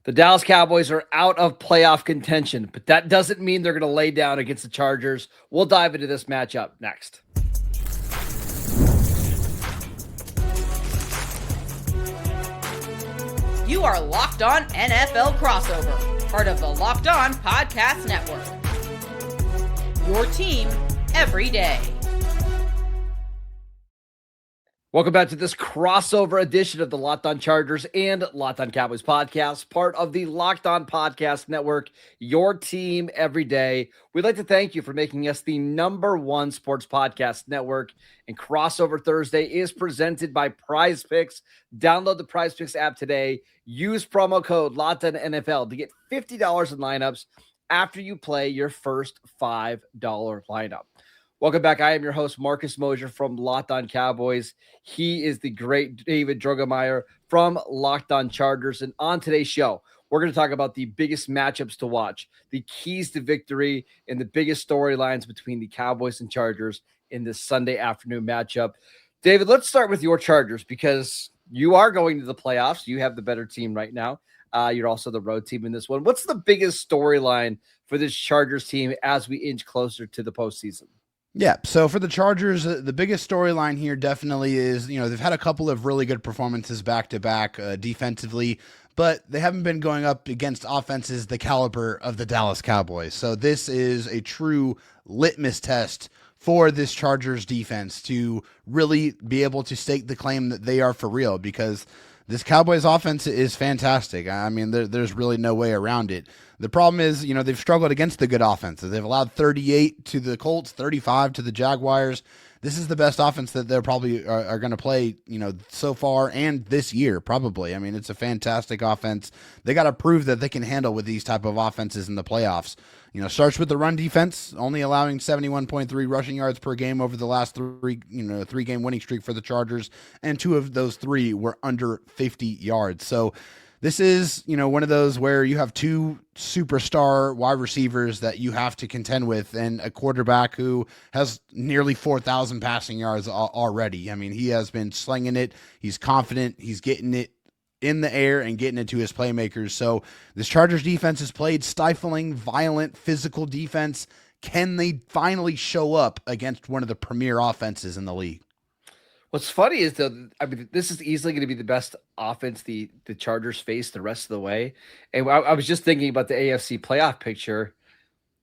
The Dallas Cowboys are out of playoff contention, but that doesn't mean they're going to lay down against the Chargers. We'll dive into this matchup next. You are Locked On NFL Crossover, part of the Locked On Podcast Network. Your team every day. Welcome back to this crossover edition of the Locked On Chargers and Locked On Cowboys podcast, part of the Locked On Podcast Network, your team every day. We'd like to thank you for making us the #1 sports podcast network. And Crossover Thursday is presented by Prize Picks. Download the Prize Picks app today. Use promo code LOCKEDONNFL to get $50 in lineups after you play your first $5 lineup. Welcome back. I am your host, Marcus Mosher from Locked On Cowboys. He is the great David Droegemeier from Locked On Chargers. And on today's show, we're going to talk about the biggest matchups to watch, the keys to victory, and the biggest storylines between the Cowboys and Chargers in this Sunday afternoon matchup. David, let's start with your Chargers because you are going to the playoffs. You have the better team right now. You're also the road team in this one. What's the biggest storyline for this Chargers team as we inch closer to the postseason? Yeah, so for the Chargers, the biggest storyline here definitely is, they've had a couple of really good performances back-to-back defensively, but they haven't been going up against offenses the caliber of the Dallas Cowboys. So this is a true litmus test for this Chargers defense to really be able to stake the claim that they are for real, because this Cowboys offense is fantastic. I mean, there's really no way around it. The problem is, they've struggled against the good offenses. They've allowed 38 to the Colts, 35 to the Jaguars. This is the best offense that they're probably are going to play, so far and this year, probably. I mean, it's a fantastic offense. They got to prove that they can handle with these type of offenses in the playoffs. Starts with the run defense, only allowing 71.3 rushing yards per game over the last three-game winning streak for the Chargers, and 2 of those 3 were under 50 yards. So this is, one of those where you have 2 superstar wide receivers that you have to contend with and a quarterback who has nearly 4,000 passing yards already. I mean, he has been slinging it. He's confident. He's getting it in the air and getting it to his playmakers. So this Chargers defense has played stifling, violent, physical defense. Can they finally show up against one of the premier offenses in the league? What's funny is, this is easily going to be the best offense the Chargers face the rest of the way. And I was just thinking about the AFC playoff picture.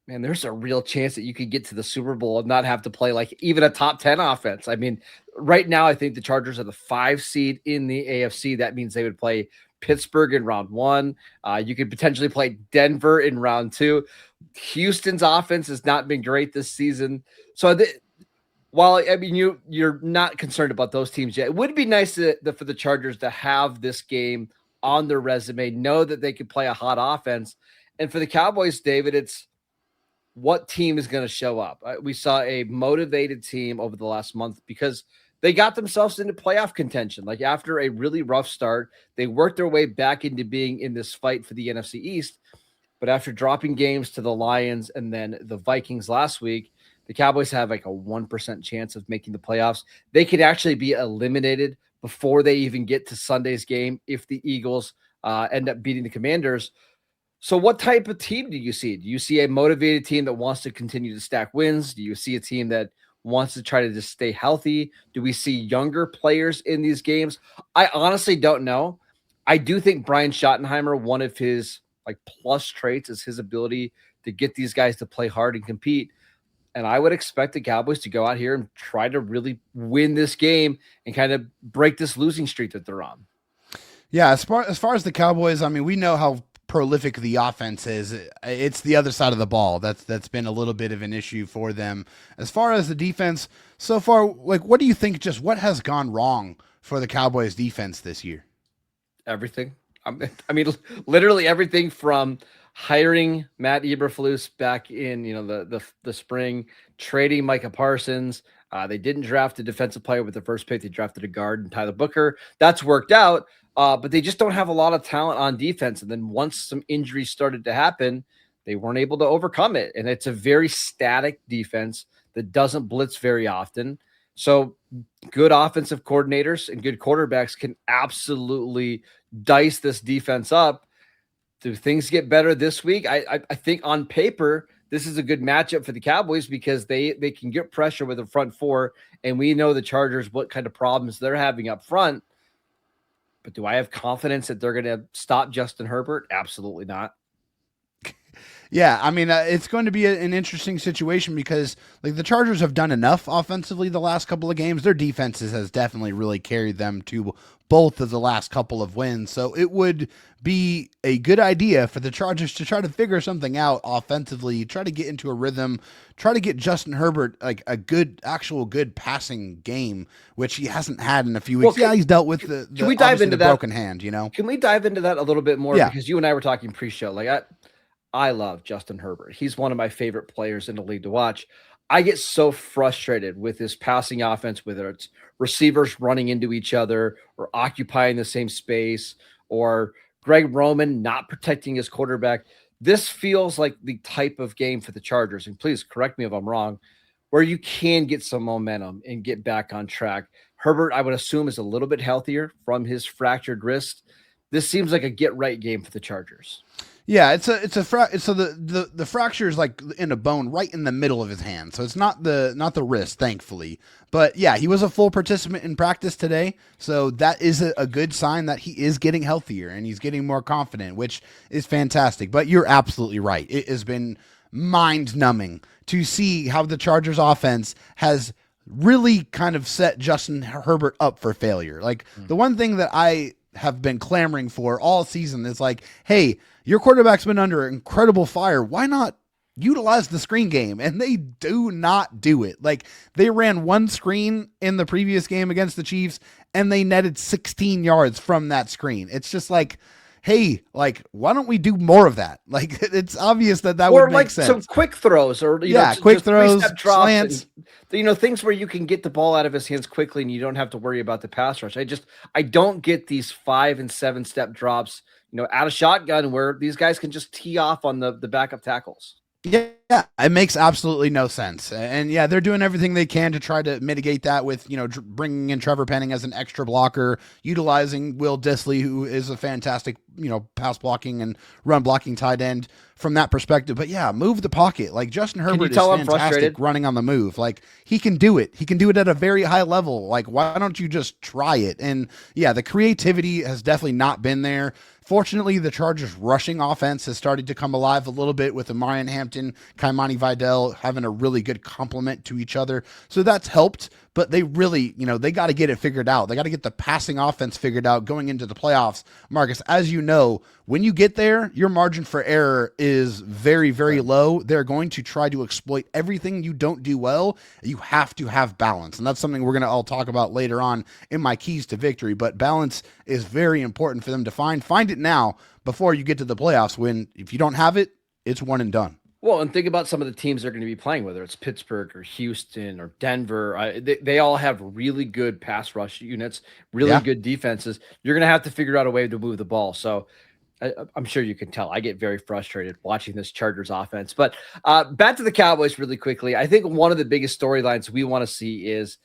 Man, there's a real chance that you could get to the Super Bowl and not have to play like even a top 10 offense. I mean, right now, I think the Chargers are the 5 seed in the AFC. That means they would play Pittsburgh in round 1. You could potentially play Denver in round 2. Houston's offense has not been great this season. So while you're not concerned about those teams yet, it would be nice for the Chargers to have this game on their resume, know that they could play a hot offense. And for the Cowboys, David, it's what team is going to show up. We saw a motivated team over the last month because they got themselves into playoff contention. Like after a really rough start, they worked their way back into being in this fight for the NFC East. But after dropping games to the Lions and then the Vikings last week, the Cowboys have like a 1% chance of making the playoffs. They could actually be eliminated before they even get to Sunday's game if the Eagles end up beating the Commanders. So what type of team do you see? Do you see a motivated team that wants to continue to stack wins? Do you see a team that wants to try to just stay healthy? Do we see younger players in these games? I honestly don't know. I do think Brian Schottenheimer, one of his plus traits is his ability to get these guys to play hard and compete. And I would expect the Cowboys to go out here and try to really win this game and kind of break this losing streak that they're on. Yeah, as far as the Cowboys, I mean, we know how prolific the offense is. It's the other side of the ball that's been a little bit of an issue for them. As far as the defense, so far, what do you think? Just what has gone wrong for the Cowboys defense this year? Everything. I mean, literally everything from hiring Matt Eberflus back in the spring, trading Micah Parsons. They didn't draft a defensive player with the first pick. They drafted a guard and Tyler Booker. That's worked out. But they just don't have a lot of talent on defense. And then once some injuries started to happen, they weren't able to overcome it. And it's a very static defense that doesn't blitz very often. So good offensive coordinators and good quarterbacks can absolutely dice this defense up. do things get better this week? I think on paper, this is a good matchup for the Cowboys because they can get pressure with the front four, and we know the Chargers, what kind of problems they're having up front. But do I have confidence that they're going to stop Justin Herbert? Absolutely not. Yeah, I mean, it's going to be an interesting situation because like the Chargers have done enough offensively the last couple of games. Their defenses has definitely really carried them to both of the last couple of wins. So it would be a good idea for the Chargers to try to figure something out offensively, try to get into a rhythm, try to get Justin Herbert like a good passing game, which he hasn't had in a few weeks. He's dealt with the can we dive into that broken hand, you know? Can we dive into that a little bit more? Yeah. Because you and I were talking pre-show. Like I love Justin Herbert. He's one of my favorite players in the league to watch. I get so frustrated with his passing offense, whether it's receivers running into each other or occupying the same space or Greg Roman not protecting his quarterback. This feels like the type of game for the Chargers, and please correct me if I'm wrong, where you can get some momentum and get back on track. Herbert, I would assume, is a little bit healthier from his fractured wrist. This seems like a get-right game for the Chargers. Yeah, so the fracture is like in a bone right in the middle of his hand. So it's not the wrist, thankfully. But yeah, he was a full participant in practice today. So that is a good sign that he is getting healthier and he's getting more confident, which is fantastic. But you're absolutely right. It has been mind-numbing to see how the Chargers offense has really kind of set Justin Herbert up for failure. Like the one thing that I have been clamoring for all season is like, hey, your quarterback's been under incredible fire. Why not utilize the screen game? And they do not do it. Like they ran one screen in the previous game against the Chiefs and they netted 16 yards from that screen. It's just like, hey, like, why don't we do more of that? Like it's obvious that would make sense. Or like some quick throws or, quick throws, slants, and, things where you can get the ball out of his hands quickly and you don't have to worry about the pass rush. I don't get these 5 and 7 step drops, out of shotgun where these guys can just tee off on the backup tackles. Yeah, it makes absolutely no sense. And yeah, they're doing everything they can to try to mitigate that with, bringing in Trevor Penning as an extra blocker, utilizing Will Dissly, who is a fantastic, pass blocking and run blocking tight end from that perspective. But yeah, move the pocket. Like Justin Herbert is fantastic running on the move. Like he can do it. He can do it at a very high level. Like, why don't you just try it? And yeah, the creativity has definitely not been there. Fortunately, the Chargers' rushing offense has started to come alive a little bit with Amarian Hampton, Kaimani Vidal having a really good complement to each other. So that's helped, but they really, they got to get it figured out. They got to get the passing offense figured out going into the playoffs. Marcus, as you know, when you get there, your margin for error is very, very low. They're going to try to exploit everything you don't do well. You have to have balance. And that's something we're going to all talk about later on in my keys to victory. But balance is very important for them to find. Find it now before you get to the playoffs, when if you don't have it, it's one and done. Well, and think about some of the teams they're going to be playing, whether it's Pittsburgh or Houston or Denver. They all have really good pass rush units, really good defenses. You're going to have to figure out a way to move the ball. So I'm sure you can tell I get very frustrated watching this Chargers offense. But back to the Cowboys really quickly. I think one of the biggest storylines we want to see is,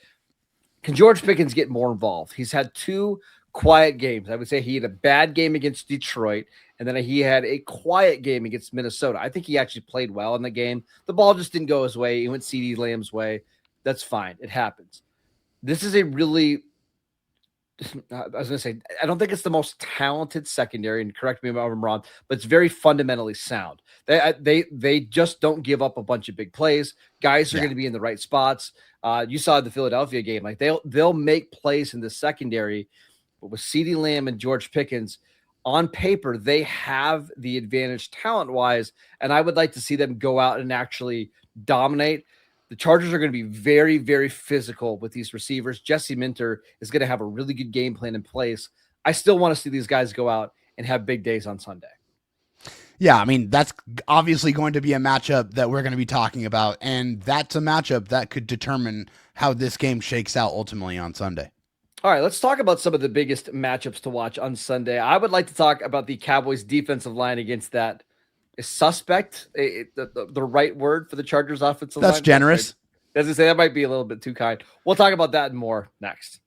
can George Pickens get more involved? He's had 2 quiet games. I would say he had a bad game against Detroit, and then he had a quiet game against Minnesota. I think he actually played well in the game. The ball just didn't go his way. He went CeeDee Lamb's way. That's fine. It happens. This is a really, I was going to say, I don't think it's the most talented secondary, and correct me if I'm wrong, but it's very fundamentally sound. They just don't give up a bunch of big plays. Guys are going to be in the right spots. You saw the Philadelphia game. Like they'll make plays in the secondary. But with CeeDee Lamb and George Pickens, on paper, they have the advantage talent-wise, and I would like to see them go out and actually dominate. The Chargers are going to be very, very physical with these receivers. Jesse Minter is going to have a really good game plan in place. I still want to see these guys go out and have big days on Sunday. Yeah, I mean, that's obviously going to be a matchup that we're going to be talking about, and that's a matchup that could determine how this game shakes out ultimately on Sunday. All right, let's talk about some of the biggest matchups to watch on Sunday. I would like to talk about the Cowboys defensive line against that suspect, the right word for the Chargers offensive line. That's generous. As I say, that might be a little bit too kind. We'll talk about that and more next.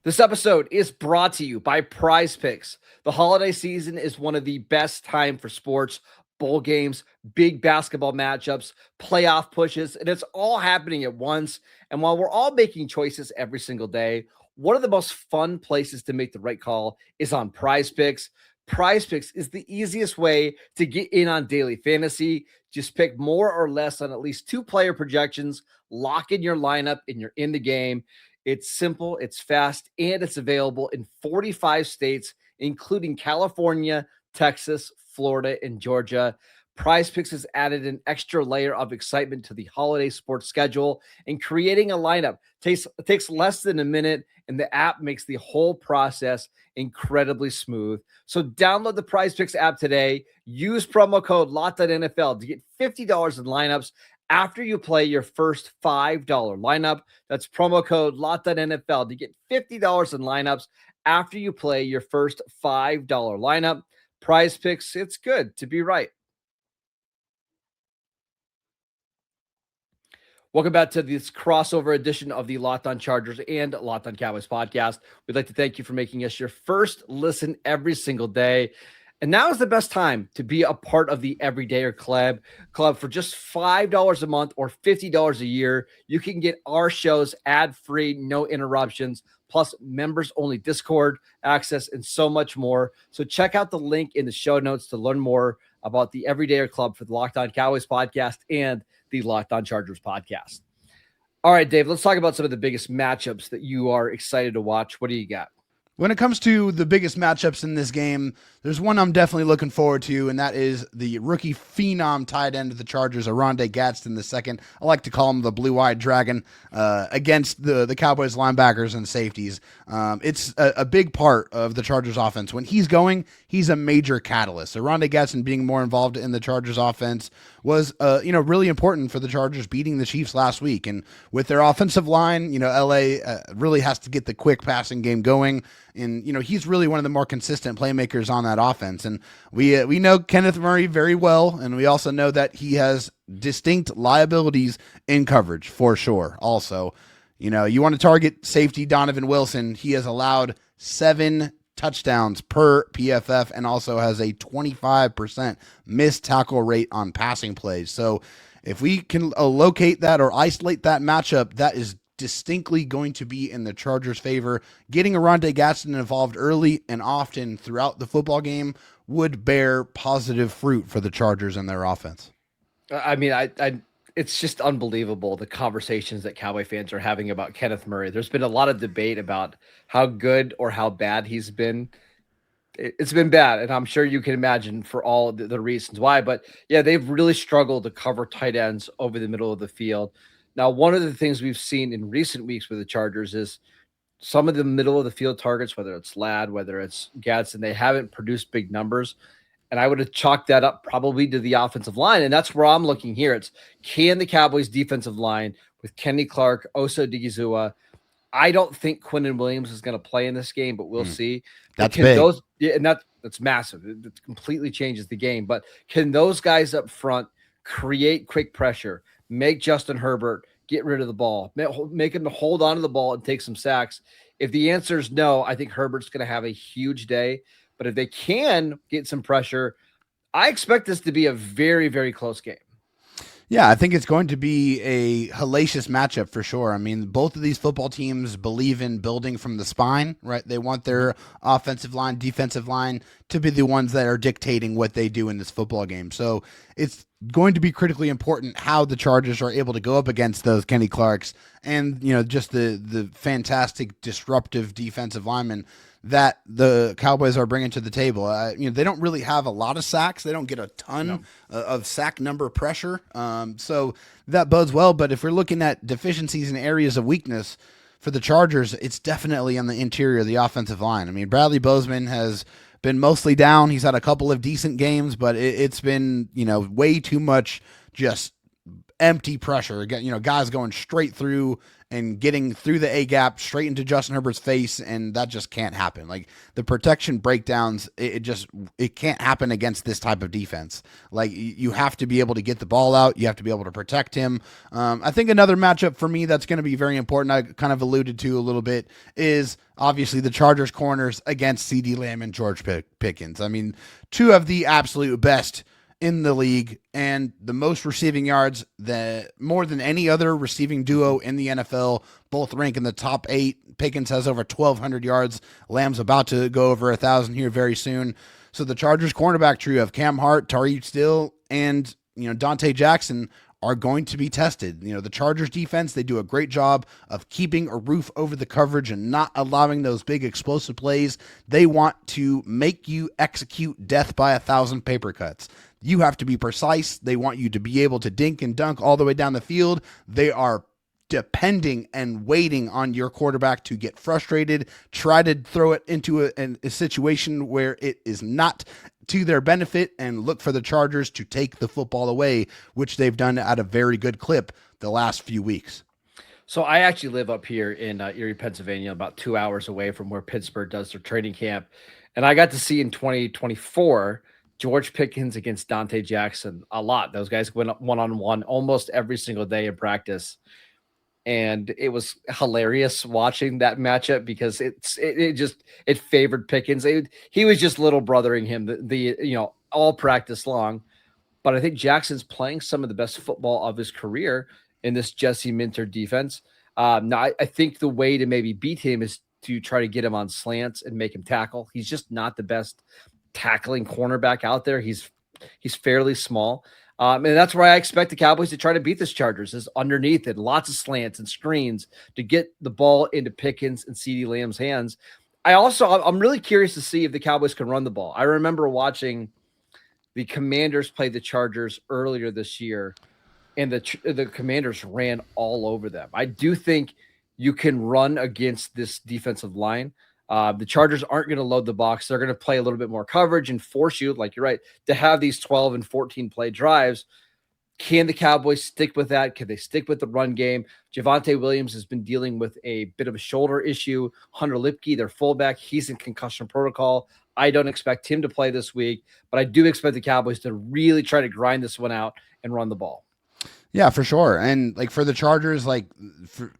This episode is brought to you by Prize Picks. The holiday season is one of the best time for sports, bowl games, big basketball matchups, playoff pushes, and it's all happening at once. And while we're all making choices every single day, one of the most fun places to make the right call is on Prize Picks. Prize Picks is the easiest way to get in on daily fantasy. Just pick more or less on at least 2 player projections, lock in your lineup, and you're in the game. It's simple, it's fast, and it's available in 45 states, including California, Texas, Florida, and Georgia. Prize Picks has added an extra layer of excitement to the holiday sports schedule, and creating a lineup takes less than a minute, and the app makes the whole process incredibly smooth. So download the Prize Picks app today. Use promo code LOCKEDONNFL to get $50 in lineups after you play your first $5 lineup. That's promo code LOCKEDONNFL to get $50 in lineups after you play your first $5 lineup. Prize Picks, it's good to be right. Welcome back to this crossover edition of the Locked On Chargers and Locked On Cowboys podcast. We'd like to thank you for making us your first listen every single day. And now is the best time to be a part of the Everydayer Club. For just $5 a month or $50 a year, you can get our shows ad-free, no interruptions, plus members-only Discord access and so much more. So check out the link in the show notes to learn more about the Everydayer Club for the Locked On Cowboys podcast and the Locked On Chargers podcast. All right, Dave, let's talk about some of the biggest matchups that you are excited to watch. What do you got? When it comes to the biggest matchups in this game, there's one I'm definitely looking forward to, and that is the rookie phenom tight end of the Chargers, Orande Gadsden II. I like to call him the blue-eyed dragon, against the Cowboys linebackers and safeties. It's a big part of the Chargers offense. When he's going, he's a major catalyst. Orande Gadsden being more involved in the Chargers offense was really important for the Chargers beating the Chiefs last week. And with their offensive line, LA really has to get the quick passing game going. And, he's really one of the more consistent playmakers on that offense. And we know Kenneth Murray very well, and we also know that he has distinct liabilities in coverage for sure. Also, you want to target safety Donovan Wilson. He has allowed 7 touchdowns per PFF and also has a 25% missed tackle rate on passing plays. So if we can locate that or isolate that matchup, that is distinctly going to be in the Chargers' favor. Getting Orande Gadsden involved early and often throughout the football game would bear positive fruit for the Chargers and their offense. I mean, it's just unbelievable, the conversations that Cowboy fans are having about Kenneth Murray. There's been a lot of debate about how good or how bad he's been. It's been bad, and I'm sure you can imagine for all the reasons why. But, yeah, they've really struggled to cover tight ends over the middle of the field. Now, one of the things we've seen in recent weeks with the Chargers is some of the middle of the field targets, whether it's Ladd, whether it's Gadsden, they haven't produced big numbers. And I would have chalked that up probably to the offensive line. And that's where I'm looking here. It's, can the Cowboys defensive line with Kenny Clark, Odighizuwa? I don't think Quinton Williams is going to play in this game, but we'll see. That's big. And that's massive. It completely changes the game. But can those guys up front create quick pressure, make Justin Herbert get rid of the ball, make him hold on to the ball and take some sacks? If the answer is no, I think Herbert's going to have a huge day. But if they can get some pressure, I expect this to be a very, very close game. Yeah, I think it's going to be a hellacious matchup for sure. I mean, both of these football teams believe in building from the spine, right? They want their offensive line, defensive line to be the ones that are dictating what they do in this football game. So it's going to be critically important how the Chargers are able to go up against those Kenny Clarks and, just the fantastic disruptive defensive linemen that the Cowboys are bringing to the table. They don't really have a lot of sacks. They don't get a ton of sack number pressure. So that bodes well. But if we're looking at deficiencies and areas of weakness for the Chargers, it's definitely on the interior of the offensive line. I mean, Bradley Bozeman has been mostly down. He's had a couple of decent games, but it's been, way too much just empty pressure. Guys going straight through and getting through the A gap straight into Justin Herbert's face, and that just can't happen. Like the protection breakdowns, it can't happen against this type of defense. Like you have to be able to get the ball out, you have to be able to protect him. I think another matchup for me that's going to be very important, I kind of alluded to a little bit, is obviously the Chargers corners against CeeDee Lamb and George Pickens. I mean, two of the absolute best in the league and the most receiving yards, more than any other receiving duo in the NFL, both rank in the top 8. Pickens has over 1,200 yards. Lamb's about to go over 1,000 here very soon. So the Chargers cornerback trio of Cam Hart, Tariq Still, and Dante Jackson are going to be tested. The Chargers defense, they do a great job of keeping a roof over the coverage and not allowing those big explosive plays. They want to make you execute death by 1,000 paper cuts. You have to be precise. They want you to be able to dink and dunk all the way down the field. They are depending and waiting on your quarterback to get frustrated, try to throw it into a situation where it is not to their benefit, and look for the Chargers to take the football away, which they've done at a very good clip the last few weeks. So I actually live up here in Erie, Pennsylvania, about 2 hours away from where Pittsburgh does their training camp. And I got to see in 2024 George Pickens against Dante Jackson a lot. Those guys went up one-on-one almost every single day in practice. And it was hilarious watching that matchup because it favored Pickens. He was just little brothering him all practice long. But I think Jackson's playing some of the best football of his career in this Jesse Minter defense. Now I think the way to maybe beat him is to try to get him on slants and make him tackle. He's just not the best tackling cornerback out there. He's fairly small. And that's where I expect the Cowboys to try to beat this Chargers, is underneath it, lots of slants and screens to get the ball into Pickens and CeeDee Lamb's hands. I'm really curious to see if the Cowboys can run the ball. I remember watching the Commanders play the Chargers earlier this year, and the Commanders ran all over them. I do think you can run against this defensive line. The Chargers aren't going to load the box. They're going to play a little bit more coverage and force you, like you're right, to have these 12 and 14 play drives. Can the Cowboys stick with that? Can they stick with the run game? Javonte Williams has been dealing with a bit of a shoulder issue. Hunter Lipke, their fullback, he's in concussion protocol. I don't expect him to play this week, but I do expect the Cowboys to really try to grind this one out and run the ball. Yeah, for sure. And like for the Chargers,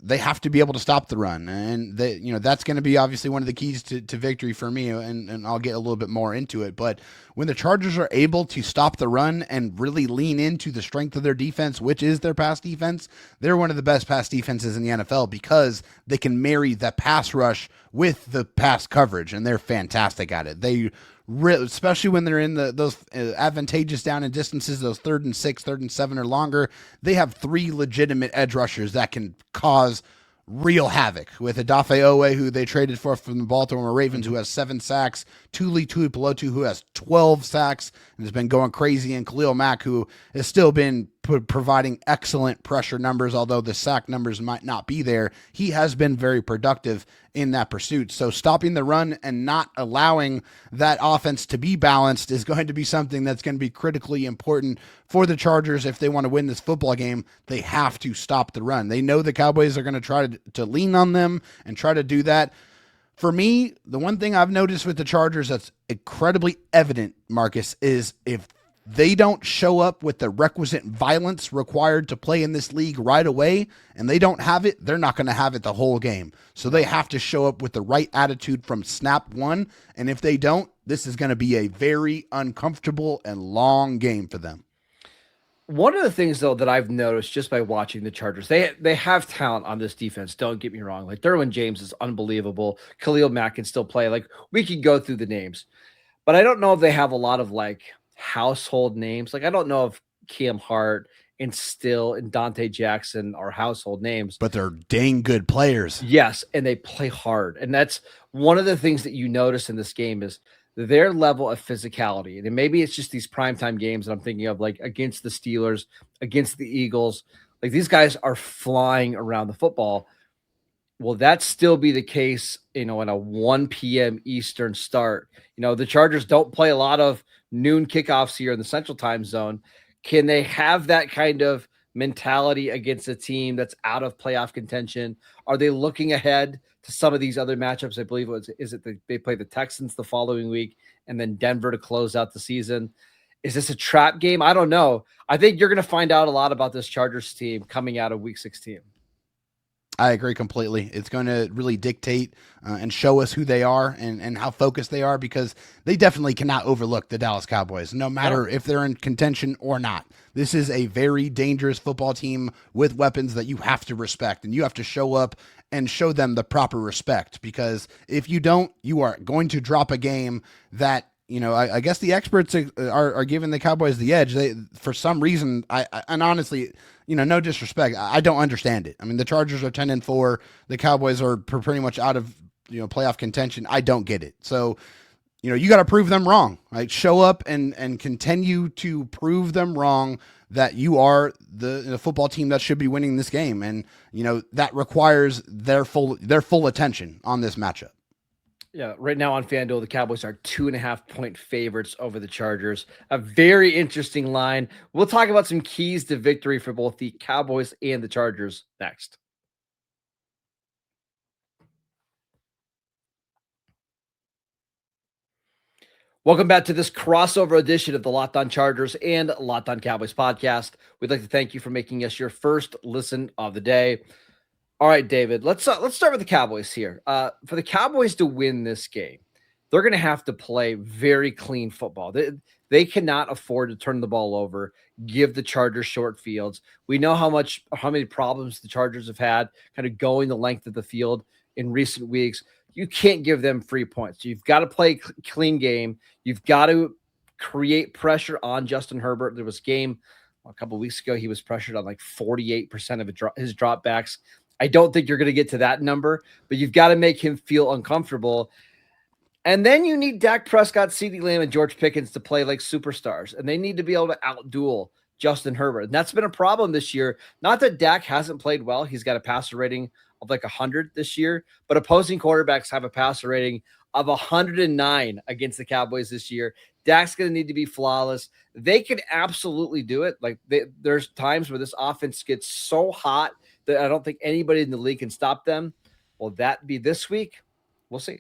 they have to be able to stop the run. And that's going to be obviously one of the keys to victory for me. And I'll get a little bit more into it. But when the Chargers are able to stop the run and really lean into the strength of their defense, which is their pass defense, they're one of the best pass defenses in the NFL because they can marry that pass rush with the pass coverage, and they're fantastic at it. They especially when they're in those advantageous down and distances, those 3rd and 6, 3rd and 7 or longer, they have 3 legitimate edge rushers that can cause real havoc, with Odafe Owe, who they traded for from the Baltimore Ravens, who has 7 sacks, Tuli Tuipulotu, who has 12 sacks and has been going crazy, and Khalil Mack, who has still been providing excellent pressure numbers, although the sack numbers might not be there. He has been very productive in that pursuit. So stopping the run and not allowing that offense to be balanced is going to be something that's going to be critically important for the Chargers. If they want to win this football game, they have to stop the run. They know the Cowboys are going to try to lean on them and try to do that. For me, the one thing I've noticed with the Chargers that's incredibly evident, Marcus, is if they don't show up with the requisite violence required to play in this league right away, and they don't have it, they're not going to have it the whole game. So they have to show up with the right attitude from snap one, and if they don't, this is going to be a very uncomfortable and long game for them. One of the things, though, that I've noticed just by watching the Chargers, they have talent on this defense. Don't get me wrong. Like, Derwin James is unbelievable. Khalil Mack can still play. Like, we could go through the names. But I don't know if they have a lot of, household names. Like, I don't know if Cam Hart and Still and Dante Jackson are household names. But they're dang good players. Yes, and they play hard. And that's one of the things that you notice in this game is their level of physicality. And maybe it's just these primetime games that I'm thinking of, like against the Steelers, against the Eagles. Like, these guys are flying around the football. Will that still be the case, in a 1 p.m. Eastern start? The Chargers don't play a lot of noon kickoffs here in the Central Time Zone. Can they have that kind of mentality against a team that's out of playoff contention? Are they looking ahead to some of these other matchups? I believe they play the Texans the following week and then Denver to close out the season. Is this a trap game? I don't know. I think you're going to find out a lot about this Chargers team coming out of week 16. I agree completely. It's going to really dictate and show us who they are and how focused they are, because they definitely cannot overlook the Dallas Cowboys, no matter if they're in contention or not. This is a very dangerous football team with weapons that you have to respect, and you have to show up and show them the proper respect, because if you don't, you are going to drop a game that, I guess the experts are giving the Cowboys the edge. They, for some reason, and honestly, no disrespect, I don't understand it. I mean, the Chargers are 10-4. The Cowboys are pretty much out of playoff contention. I don't get it. So, you got to prove them wrong, right? Show up and continue to prove them wrong that you are the football team that should be winning this game, and that requires their full attention on this matchup. Yeah, right now on FanDuel, the Cowboys are 2.5-point favorites over the Chargers. A very interesting line. We'll talk about some keys to victory for both the Cowboys and the Chargers next. Welcome back to this crossover edition of the Locked On Chargers and Locked On Cowboys podcast. We'd like to thank you for making us your first listen of the day. All right, David, let's start with the Cowboys here. For the Cowboys to win this game, they're going to have to play very clean football. They cannot afford to turn the ball over, give the Chargers short fields. We know how many problems the Chargers have had kind of going the length of the field in recent weeks. You can't give them free points. You've got to play a clean game. You've got to create pressure on Justin Herbert. There was a game a couple of weeks ago. He was pressured on like 48% of his dropbacks. I don't think you're going to get to that number, but you've got to make him feel uncomfortable. And then you need Dak Prescott, CeeDee Lamb, and George Pickens to play like superstars, and they need to be able to outduel Justin Herbert. And that's been a problem this year. Not that Dak hasn't played well. He's got a passer rating of like 100 this year, but opposing quarterbacks have a passer rating of 109 against the Cowboys this year. Dak's going to need to be flawless. They can absolutely do it. Like there's times where this offense gets so hot that I don't think anybody in the league can stop them. Will that be this week? We'll see.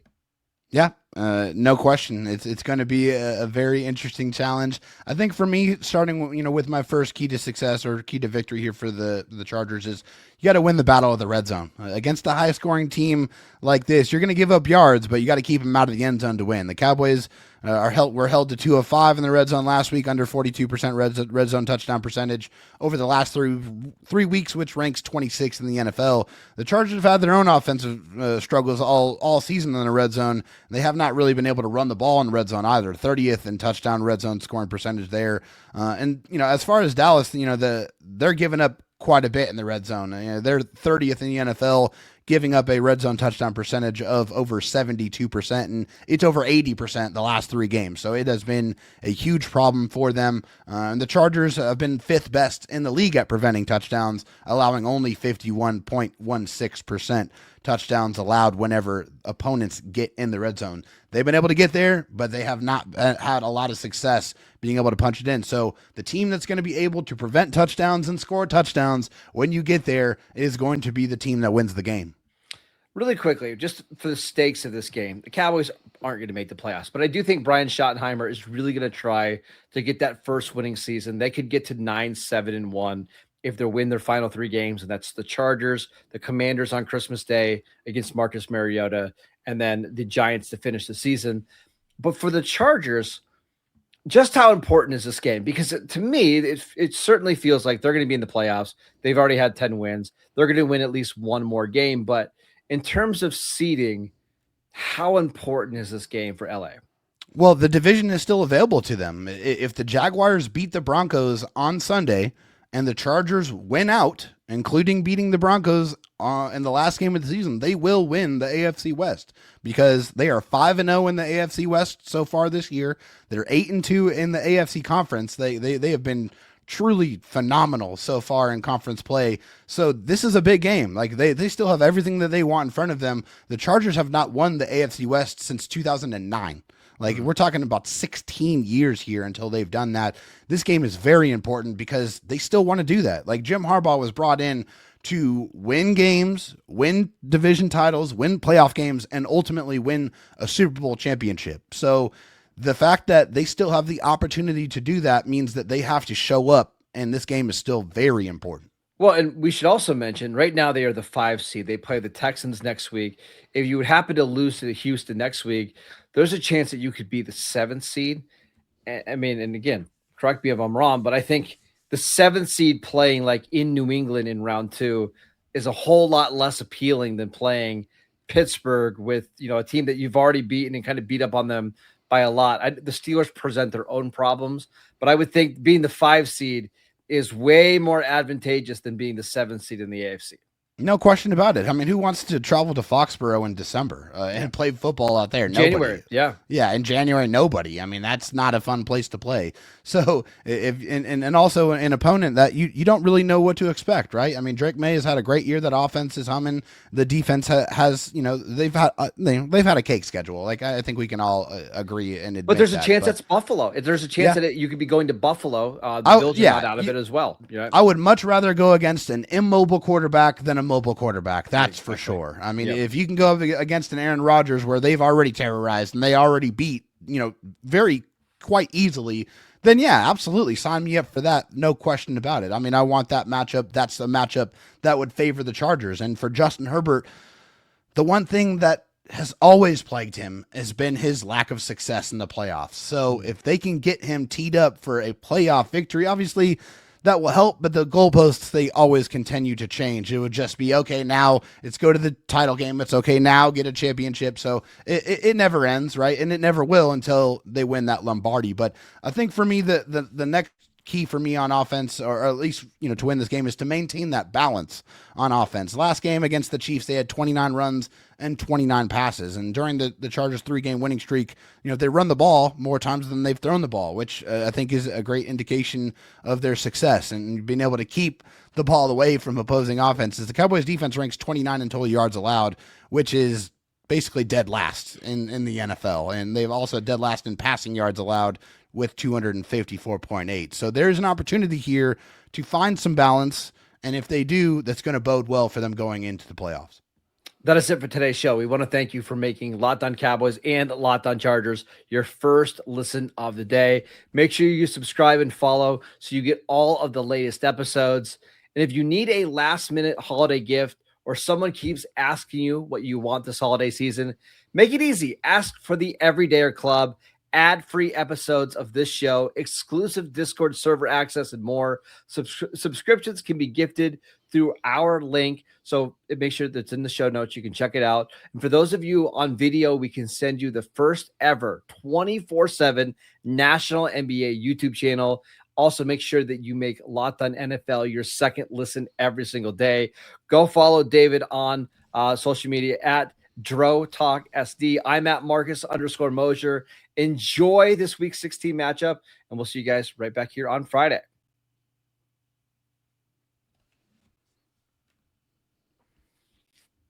Yeah, no question. It's going to be a very interesting challenge. I think for me, starting with my first key to success or key to victory here for the Chargers is you got to win the battle of the red zone. Against a high-scoring team like this, you're going to give up yards, but you got to keep them out of the end zone to win. The Cowboys were held to 2 of 5 in the red zone last week, under 42% red zone touchdown percentage over the last three weeks, which ranks 26th in the NFL. The Chargers have had their own offensive struggles all season in the red zone. They have not really been able to run the ball in the red zone either. 30th in touchdown red zone scoring percentage there. And as far as Dallas, they're giving up quite a bit in the red zone. They're 30th in the NFL, giving up a red zone touchdown percentage of over 72%, and it's over 80% the last 3 games. So it has been a huge problem for them. And the Chargers have been 5th best in the league at preventing touchdowns, allowing only 51.16% touchdowns allowed whenever opponents get in the red zone. They've been able to get there, but they have not had a lot of success being able to punch it in. So the team that's going to be able to prevent touchdowns and score touchdowns when you get there is going to be the team that wins the game. Really quickly, just for the stakes of this game, the Cowboys aren't going to make the playoffs, but I do think Brian Schottenheimer is really going to try to get that first winning season. They could get to 9-7-1 if they win their final 3 games, and that's the Chargers, the Commanders on Christmas Day against Marcus Mariota, and then the Giants to finish the season. But for the Chargers, just how important is this game? Because to me, it certainly feels like they're going to be in the playoffs. They've already had 10 wins. They're going to win at least one more game. But in terms of seeding, how important is this game for LA? Well, the division is still available to them. If the Jaguars beat the Broncos on Sunday and the Chargers win out, including beating the Broncos in the last game of the season, they will win the AFC West because they are 5-0 in the AFC West so far this year. They're 8-2 in the AFC Conference. They have been truly phenomenal so far in conference play. So this is a big game. Like they still have everything that they want in front of them. The Chargers have not won the AFC West since 2009. Like we're talking about 16 years here until they've done that. This game is very important because they still want to do that. Like Jim Harbaugh was brought in to win games, win division titles, win playoff games, and ultimately win a Super Bowl championship. So the fact that they still have the opportunity to do that means that they have to show up, and this game is still very important. Well, and we should also mention right now they are the 5 seed. They play the Texans next week. If you would happen to lose to the Houston next week, there's a chance that you could be the 7th seed. I mean, and again, correct me if I'm wrong, but I think the 7th seed playing like in New England in round 2 is a whole lot less appealing than playing Pittsburgh with, a team that you've already beaten and kind of beat up on them by a lot. The Steelers present their own problems, but I would think being the 5 seed is way more advantageous than being the 7th seed in the AFC. No question about it. I mean, who wants to travel to Foxborough in December and play football out there? January, nobody. Yeah, in January, nobody. I mean, that's not a fun place to play. So, and also an opponent that you don't really know what to expect, right? I mean, Drake May has had a great year. That offense is humming. The defense has, they've had a cake schedule. Like I think we can all agree and admit. But there's a chance that's Buffalo. If there's a chance that you could be going to Buffalo, the Bills are not out of it as well. I would much rather go against an immobile quarterback than a mobile quarterback. That's for sure. I mean, if you can go up against an Aaron Rodgers where they've already terrorized and they already beat, very quite easily, then yeah, absolutely sign me up for that. No question about it. I mean, I want that matchup. That's a matchup that would favor the Chargers. And for Justin Herbert, the one thing that has always plagued him has been his lack of success in the playoffs. So if they can get him teed up for a playoff victory, obviously that will help, but the goalposts, they always continue to change. It would just be, okay, now let's go to the title game. It's okay, now get a championship. So it never ends, right? And it never will until they win that Lombardi. But I think for me, the next key for me on offense, or at least, to win this game, is to maintain that balance on offense. Last game against the Chiefs, they had 29 runs and 29 passes. And during the Chargers 3-game winning streak, they run the ball more times than they've thrown the ball, which I think is a great indication of their success and being able to keep the ball away from opposing offenses. The Cowboys defense ranks 29 in total yards allowed, which is basically dead last in the NFL. And they've also dead last in passing yards allowed with 254.8. So there's an opportunity here to find some balance. And if they do, that's going to bode well for them going into the playoffs. That is it for today's show. We want to thank you for making Locked On Cowboys and Locked On Chargers your first listen of the day. Make sure you subscribe and follow so you get all of the latest episodes. And if you need a last-minute holiday gift or someone keeps asking you what you want this holiday season, make it easy. Ask for the Everydayer Club. Ad-free episodes of this show, exclusive Discord server access, and more. Subscriptions can be gifted through our link, so make sure that's in the show notes. You can check it out. And for those of you on video, we can send you the first ever 24/7 national NBA YouTube channel. Also, make sure that you make Locked On NFL your second listen every single day. Go follow David on social media at DroTalkSD. I'm at Marcus_Mosher. Enjoy this week 16 matchup, and we'll see you guys right back here on Friday.